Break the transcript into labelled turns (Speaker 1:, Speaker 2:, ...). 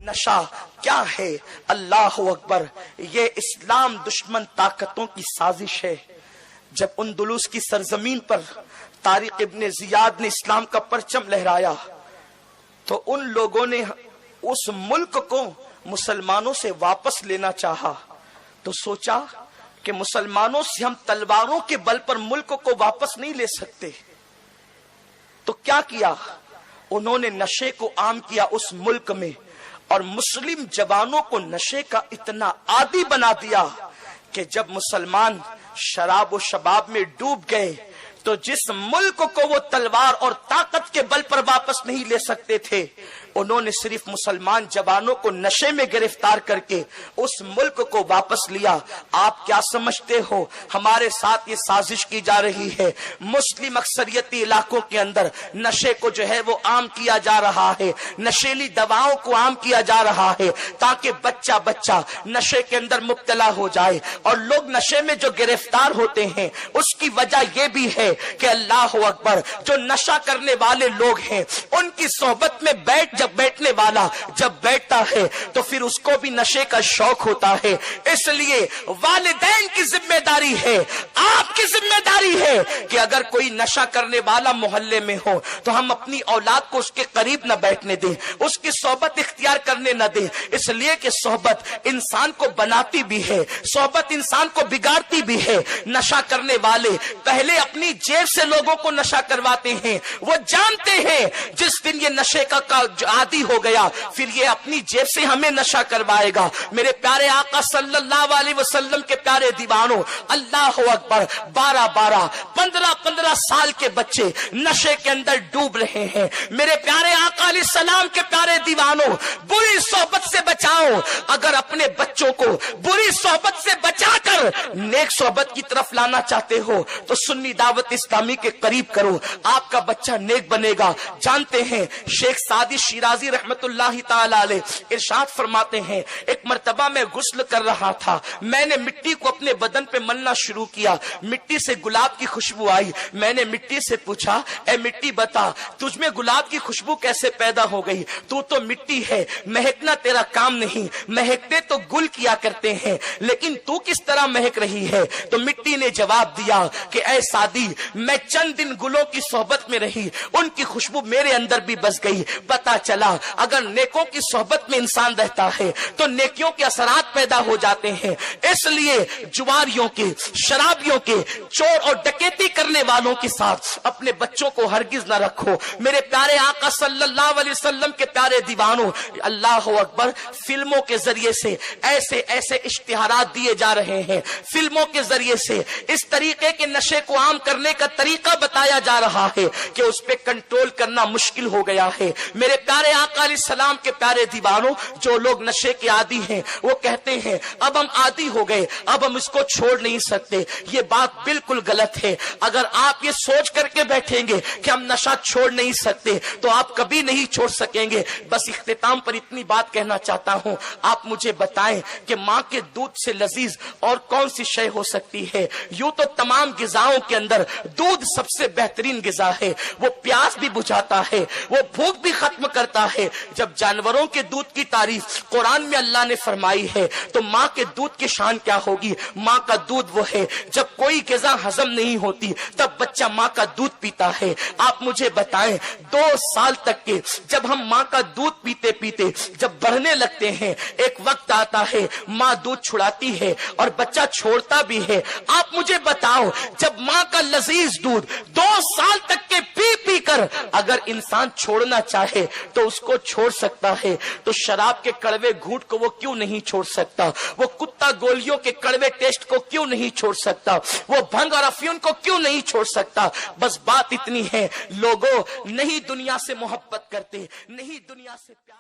Speaker 1: नशा क्या है? अल्लाह अकबर। ये इस्लाम दुश्मन ताकतों की साजिश है। जब अंदलुस की सरजमीन पर तारिक इब्ने जियाद ने इस्लाम का परचम लहराया तो उन लोगों ने उस मुल्क को मुसलमानों से वापस लेना चाहा। तो सोचा कि मुसलमानों से हम तलवारों के बल पर मुल्क को वापस नहीं ले सकते। तो क्या किया? उन्होंने नशे को आम किया उस मुल्क में और मुस्लिम जवानों को नशे का इतना आदी बना दिया कि जब मुसलमान शराब और शबाब में डूब गए तो जिस मुल्क को वो तलवार और ताकत के बल पर वापस नहीं ले सकते थे, उन्होंने सिर्फ मुसलमान जवानों को नशे में गिरफ्तार करके उस मुल्क को वापस लिया। आप क्या समझते हो हमारे साथ ये साजिश की जा रही है? मुस्लिम अक्सरियती इलाकों के अंदर नशे को जो है वो आम किया जा रहा है, नशीली दवाओं को आम किया जा रहा है ताकि बच्चा बच्चा नशे के अंदर मुब्तला हो जाए। और लोग नशे में जो गिरफ्तार होते हैं उसकी वजह यह भी है कि अल्लाह अकबर, जो नशा करने वाले लोग हैं उनकी सोहबत में जब बैठने वाला जब बैठता है तो फिर उसको भी नशे का शौक होता है। इसलिए वालिदैन की जिम्मेदारी है, आपकी जिम्मेदारी है कि अगर कोई नशा करने वाला मोहल्ले में हो तो हम अपनी औलाद को उसके करीब न बैठने दें, उसकी सोहबत इख्तियार करने न दें। इसलिए कि सोहबत इंसान को बनाती भी है, सोहबत इंसान को बिगाड़ती भी है। नशा करने वाले पहले अपनी जेब से लोगों को नशा करवाते हैं। वो जानते हैं जिस दिन ये नशे का आदी हो गया फिर ये अपनी जेब से हमें नशा करवाएगा। मेरे प्यारे आका सल्लल्लाहु अलैहि वसल्लम के प्यारे दीवानों, अल्लाह अकबर, 12-12, 15-15 साल के बच्चे नशे के अंदर डूब रहे हैं। मेरे प्यारे आका अलैहि सलाम के प्यारे दीवानों, बुरी सोहबत से बचाओ। अगर अपने बच्चों को बुरी सोहबत से बचाकर नेक सोहबत की तरफ लाना चाहते हो तो सुन्नी दावत इस्लामी के करीब करो, आपका बच्चा नेक बनेगा। जानते हैं शेख सादी शिराजी रहमतुल्लाहि ताला अलैह इरशाद फरमाते हैं, एक मर्तबा मैं गुस्ल कर रहा था, मैंने मिट्टी को अपने बदन पे मलना शुरू किया, मिट्टी से गुलाब की खुशबू आई। मैंने मिट्टी से पूछा, ए मिट्टी बता तुझ में गुलाब की खुशबू कैसे पैदा हो गई? तू तो मिट्टी है, महकना तेरा काम नहीं, महकते तो गुल किया करते हैं, लेकिन तू किस तरह महक रही है? तो मिट्टी ने जवाब दिया कि ए सादी, मैं चंद दिन गुलों की सोहबत में रही, उनकी खुशबू मेरे अंदर भी बस गई। पता चला अगर नेकों की सोहबत में इंसान रहता है तो नेकियों के असरात पैदा हो जाते हैं। इसलिए जुआरियों के, शराबियों के, चोर और डकैती करने वालों के साथ अपने बच्चों को हरगिज न रखो। मेरे प्यारे आका सल्लल्लाहु अलैहि वसल्लम के प्यारे दीवानों, अल्लाह अकबर, फिल्मों के जरिए से ऐसे ऐसे इश्तिहारात दिए जा रहे हैं, फिल्मों के जरिए से इस तरीके के नशे को आम करने का तरीका बताया जा रहा है कि उस पर कंट्रोल करना मुश्किल हो गया है। मेरे प्यारे आका अलैहि सलाम के प्यारे दीवानों, जो लोग नशे के आदी हैं वो कहते हैं अब हम आदी हो गए, अब हम इसको छोड़ नहीं सकते। ये बात बिल्कुल गलत है। अगर आप ये सोच करके बैठेंगे कि हम नशा छोड़ नहीं सकते तो आप कभी नहीं छोड़ सकेंगे। बस इख्तिताम पर इतनी बात कहना चाहता हूं, आप मुझे बताएं कि माँ के दूध से लजीज और कौन सी शय हो सकती है? यूं तो तमाम गिजाओं के अंदर दूध सबसे बेहतरीन गिजा है। वो प्यास भी बुझाता है, वो भूख भी खत्म करता है। जब जानवरों के दूध की तारीफ कुरान में अल्लाह ने फरमाई है तो माँ के दूध की शान क्या होगी? माँ का दूध वो है जब कोई गिजा हजम नहीं होती तब बच्चा माँ का दूध पीता है। आप मुझे बताएं, 2 साल तक के जब हम माँ का दूध पीते पीते जब बढ़ने लगते हैं, एक वक्त आता है माँ दूध छुड़ाती है और बच्चा छोड़ता भी है। आप मुझे बताओ, जब माँ का लजीज दूध 2 साल तक के पी पी कर अगर इंसान छोड़ना चाहे तो उसको छोड़ सकता है, तो शराब के कड़वे घूंट को वो क्यों नहीं छोड़ सकता? वो कुत्ता गोलियों के कड़वे टेस्ट को क्यों नहीं छोड़ सकता? वो भंग और अफीम को क्यों नहीं छोड़ सकता? बस बात इतनी है, लोगों नहीं दुनिया से मोहब्बत करते, नहीं दुनिया से प्यार